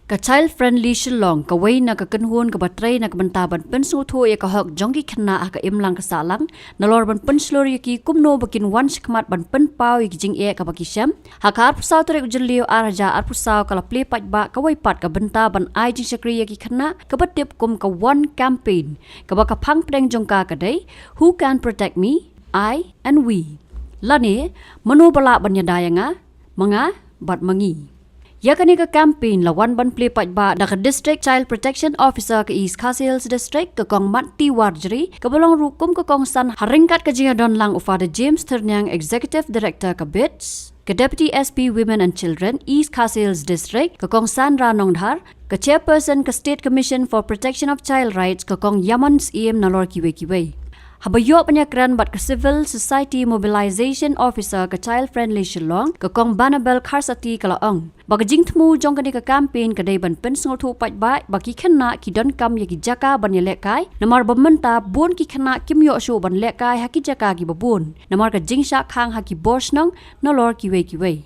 ka child friendly Shillong ka way na ka kanhun ka batray na ka bantaban Pynsngewthuh ya ka hok jongki Khynnah ka imlang ka salang na lor ban Pynslor ki kumno bakin wan shkmat ban Pau ki jing e ka bakisham hakar pusaw tere ujliyo araja ar pusaw kala Plie Paidbah ka way pat ka banta ban ai jing sakri ki Khynnah ka batip kum ka one campaign ka baka phang preng jongka ka dai who can protect me I and we lani manubala banyadayanga mga bat mangi Yakani ka campaign lawan ban Plie Paidbah da ka District Child Protection Officer ka East Khasi Hills District ka kong Mati Warjri ka balong rukum ka kong san haringkat ka jinga don lang ufada James Ternyang Executive Director ka BITS ka Deputy SP Women and Children East Khasi Hills District ka kong San Ranongdhar ka Chairperson ka State Commission for Protection of Child Rights ka kong Yamans EM Nalor Kiwe Habayo penyakran bat ke Civil Society Mobilization Officer ke Child Friendly Shillong ke kong Banabel Karsati kalaong. Bagi jing temu jong kani ke campaign ke daiban Pynsngewthuh Paidbah bagi Khynnah ki Donkam ya ki Jaka ban ya Lehkai namar bamenta bon ki Khynnah kim yo shu ban Lehkai haki Jaka ki babun namar ke jing sha khang haki bosnong nolor kiwe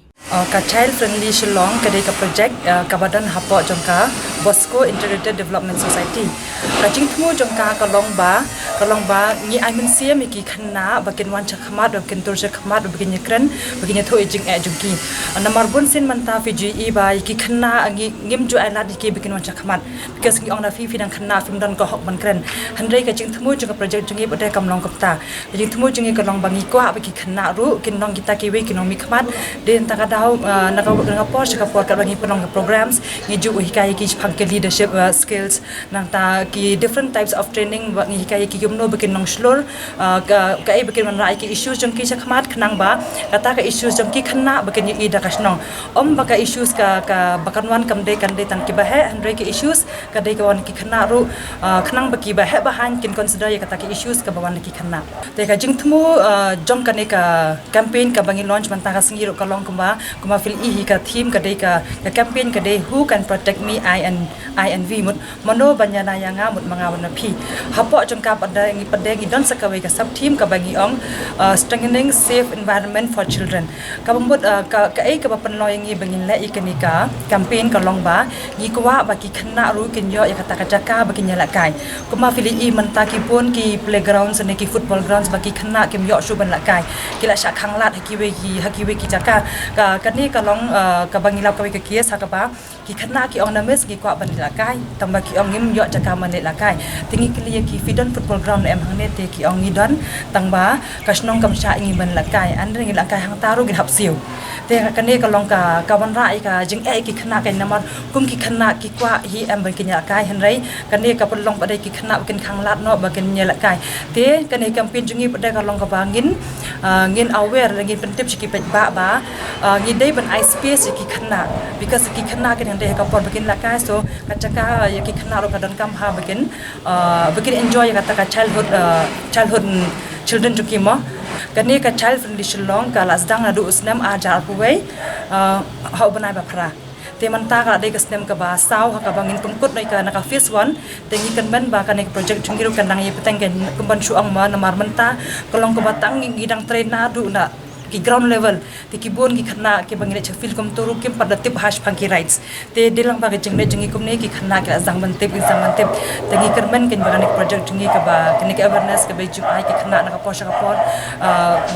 ka Child Friendly Shillong kadai ka project ka badan hapo jongka Bosco Integrated Development Society ka jing temu jongka ka longba ni ai men sia mi ki Khynnah bakin wan chakmat bakin tur chakmat bakin nyekran bakin nyatho jing jongki namar bun sin manta FGE ba ki Khynnah angi ngim ju ai lat ki bakin wan chakmat because ngi ong na fi dan Khynnah film dan ko hok ban kren handai ka jing temu jongka project jongi badai kamlong kapta jing temu jongi ka long bangi ko bagi Khynnah ru kin nong kita ki we kin nong mi khmat den ta daw nagapor sa kapor ka bangi panong programs ngi ju hikai ki phangke leadership skills nang ta ki different types of training ngi hikai ki yumno bakin nong shlor ka ai bakin man rai ki issues jong ki sakmat khnang ba kata ka issues jong ki Khynnah bakin yi da kasnong baka issues ka bakan wan kam de kan de tan ki bahe handre ki issues ka de ka wan ki Khynnah ru khnang baki bahe bahan kin consider ya kata ki issues ka bawan ki Khynnah te ka jingthmu jong ka ne ka campaign ka bangi launch man ta ka singi ru ka long kuma fil i ka theme ka dei ka campaign ka dei who can protect me I and we mut mano banyana yanga mut manga wana phi hapo jongka padengi don sakawe ka sub team ka bangi ong strengthening safe environment for children ka bambut ka ai ka papan loyangi bangin la ikani ka campaign ka longba ngi kwa baki Khynnah ru kin yo ya kata ka Jaka baki nyala kai kuma fil i manta ki pon ki playgrounds ne ki football grounds baki Khynnah kim yo shu ban la kai kila sha khanglat hakiwe ki Jaka kani kalong kabangilap kawi ke kies hakaba ki Khynnah ki ong names ki kwa banila kai tamba ki ong ngim yo Jaka manila kai tingi kili ki fidon football ground em hangne te ki ong ngidon tangba kasnong kam sha ngi ban la kai an ring la kai hang taru gi hapsiu te kani kalong ka kawan rai ka jing ki Khynnah kai namar kum ki Khynnah ki kwa hi em ban ki nya kai hanrai kani ka pelong padai ki Khynnah kin khanglat no bagen nya la kai te kani campaign jungi padai kalong ka bangin ngin aware ngin pentip ki Paidbah ba ngi dei ban I space ki Khynnah because ki Khynnah kan dei ka por bakin la kai so ka Jaka ya ki Khynnah ro ka Donkam ha bakin enjoy ya kata ka childhood children to kimo kani ka Child Friendly Shillong ka lasdang adu usnam ajar puwei ha banai ba phra te manta ka dei ka snem ka ba saw ha ka bangin pungkut nei ka naka phase 1 tengi kan ban ba ka nek project jungiru kan nang ye peteng kan kumban suang ma namar menta kolong ka batang ngidang train na du na ki ground level te ki bon ki Khynnah ke bangile chafil kom toru kim pada tip hash pangki rights te dilang ba jengne jengi kom ne ki Khynnah ke azang bantip te ngi kermen ken bagane project jengi ka ba ken ke awareness ke beju ai ki Khynnah na ka posha ka por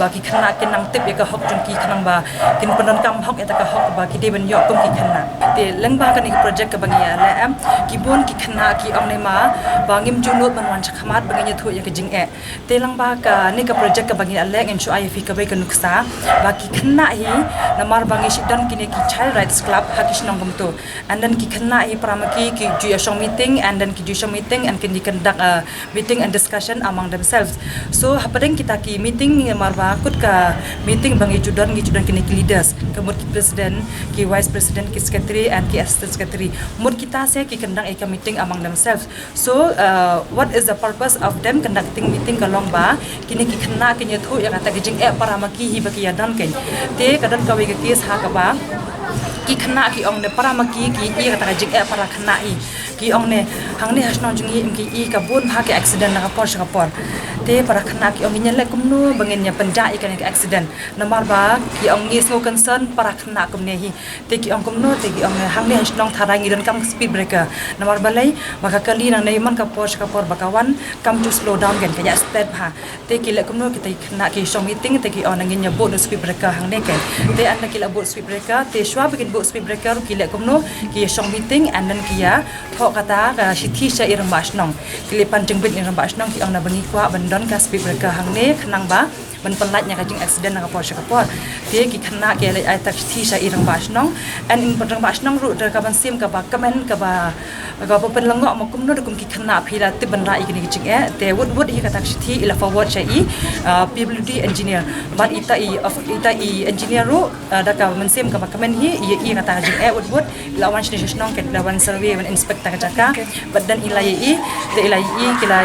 ba ki Khynnah ken nang tip ya ka hok jeng ki Khynnah ba ken penon kam hok eta ka hok ba ki de ben yo kom ki Khynnah te leng ba kan ki project ka bangi la am ki bon ki Khynnah ki ong ne ma ba ngim junot ban wan chakhamat bangi thu ya ke jing te lang ba ka ni ka project ka bangi la en shu ai fi ka be ka nuksa baki Khynnah hi namar bangi sidan kini ki Child Rights Club hakish nongom to and then ki Khynnah hi pramaki ki juyashong meeting and then ki juyashong meeting and can conduct a meeting and discussion among themselves so hapadeng kita ki meeting marwa kut ka meeting bangi judan kini ki leaders kemud ki president ki vice president ki secretary and ki assistant secretary mud kita se ki conduct a meeting among themselves so what is the purpose of them conducting meeting kalong ba kini ki Khynnah kini thu ya kata ki jing paramaki hi baki ya dan ken te kadan kawi ke kes ha ka ba ki Khynnah ki ong ne para maki ki I kata jing para Khynnah I ki ong ne hang ne hasnong jungi ki I ka bun ha ki accident na kapor sakapor te para Khynnah ki ong nyele kumno bangin nya penja I kan ki accident nomor ba ki ong ngis ngo concern para Khynnah kumne hi te ki ong kumno te ki ong hang ne hasnong tharangi dan kam speed breaker nomor balai maka kali nang nei man kapor sakapor bakawan kam to slow down kan kaya step ha te ki le kumno kita Khynnah ki song meeting te ki ong nangin nya bo speed breaker hang ne kan te an ki la bo speed breaker te shwa bikin bo speed breaker ki le kumno ki song meeting and then kia thok kata ka sithi sha irang basnong ki le pan jengbit irang basnong ki ong na bangi kwa bandon ka speed breaker hang ne khnang ba ban pelatnya kajing accident na kapor sakapor te ki Khynnah ke le ai tak sithi sha irang basnong and in irang basnong ru ka ban sim ka ba kamen ka ba pen langok ma kumno kum ki Khynnah phila te ban rai ki jing te wood hi ka tak sithi ila forward sha I PWD engineer but ita I engineer ru da ka man sim ka ba kamen hi I kata jing wood la wan station nong ke la wan survey wan inspector ka Jaka but dan ilai te ilai kila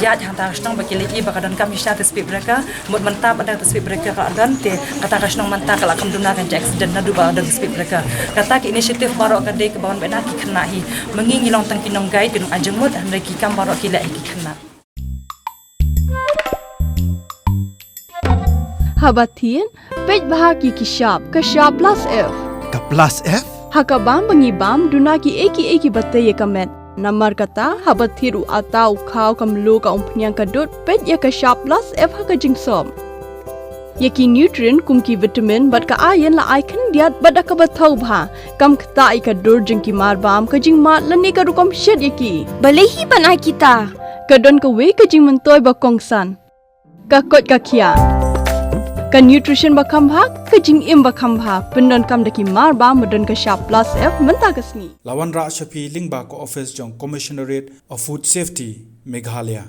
ya hanta snong ba kila I ba ka dan kam hisha te speed breaker mut mantap ada te speed breaker ka dan te kata ka snong manta kala kam duna kan accident na duba ada speed breaker kata ki initiative baro ka de ka bawan bena ki Khynnah hi mengingi long tang kinong guide kinong ajengmut handai ki kam baro kila ki Khynnah Habatin Paidbah ki kishap ka sharp plus F Ka plus F? Hakabam bangibam duna ki eki batay kamet namar kata habathiru atau khaw kamlo ka umpnyang kadut pet ya ka sharp plus F haka jingsom yaki nutrient kum ki vitamin bat ka iron la icon diat bada ka bathau bha kam khta I ka dur jing ki mar bam ka jing mat lani ka rukom shed yaki balehi banai kita ka don ka we ka jing mentoy ba kongsan ka kot ka khia ka nutrition ba khambha ka jing im ba khambha pendon kam daki mar ba modon ka sharp plus F menta ka sni Lawan Ra Shafi Lingba ko office jong Commissionerate of Food Safety Meghalaya